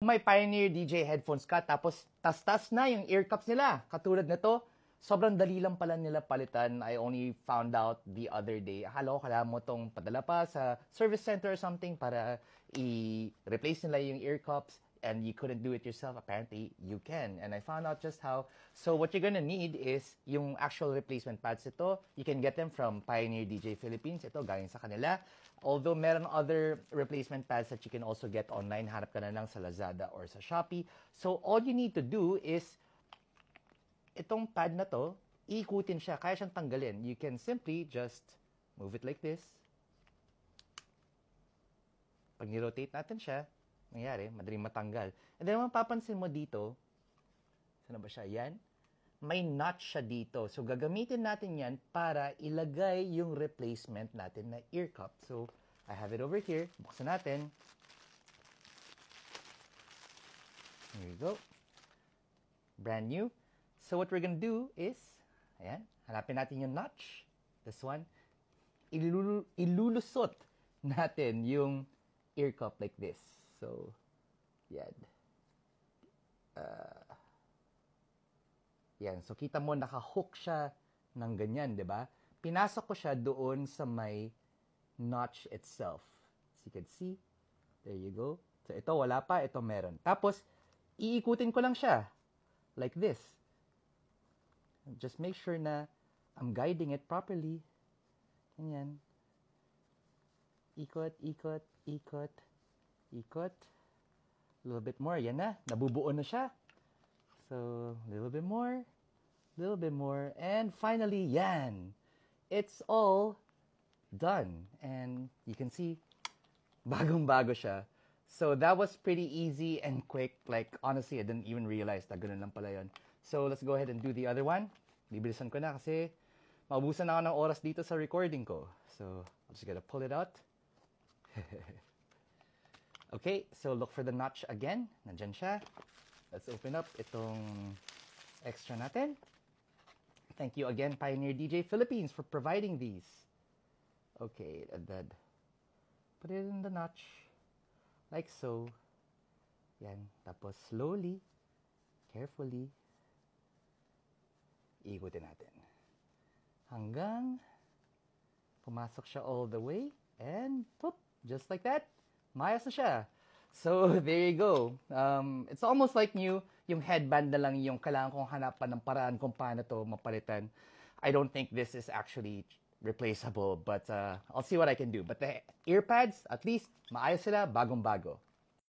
May Pioneer DJ headphones ka, tapos tas-tas na yung ear cups nila. Katulad nito, sobrang dali lang pala nila palitan. I only found out the other day. Akala ko kailangan mo tong padala pa sa service center or something para i-replace nila yung ear cups, and you couldn't do it yourself. Apparently, you can. And I found out just how. So what you're gonna need is yung actual replacement pads ito. You can get them from Pioneer DJ Philippines. Ito, galing sa kanila. Although meron other replacement pads that you can also get online, hanap ka na lang sa Lazada or sa Shopee. So all you need to do is, itong pad na to, iikutin siya. Kaya siyang tanggalin. You can simply just move it like this. Pag ni-rotate natin siya, nangyari, madaling matanggal. And then, mapapansin mo dito, saan ba siya? Yan. May notch siya dito. So, gagamitin natin yan para ilagay yung replacement natin na ear cup. So, I have it over here. Buksan natin. Here we go. Brand new. So, what we're gonna do is, ayan, hanapin natin yung notch. This one. Ilulusot natin yung ear cup like this. So, yan. Yan. So, kita mo, naka-hook siya ng ganyan, di ba? Pinasok ko siya doon sa may notch itself. As you can see, there you go. So, ito, wala pa. Ito, meron. Tapos, iikutin ko lang siya. Like this. Just make sure na I'm guiding it properly. Ganyan. Ikot, ikot, ikot, ikot. A little bit more. Yan na. Nabubuo na siya. So, a little bit more. A little bit more. And finally, yan. It's all done. And you can see, bagong-bago siya. So, that was pretty easy and quick. Like, honestly, I didn't even realize na ganun lang pala yun. So, let's go ahead and do the other one. Bibilisan ko na kasi maubusan na ako ng oras dito sa recording ko. So, I'm just gonna pull it out. Okay, so look for the notch again. Nandyan siya. Let's open up itong extra natin. Thank you again, Pioneer DJ Philippines, for providing these. Okay, and then put it in the notch. Like so. Yan. Tapos slowly, carefully, ikutin natin. Hanggang pumasok siya all the way. And, poop, just like that. Mayos na siya. So, there you go. It's almost like new. Yung headband na lang yung kailangan kong hanapan ng paraan kung paano to mapalitan. I don't think this is actually replaceable, but I'll see what I can do. But the ear pads, at least, maayos sila, bagong-bago.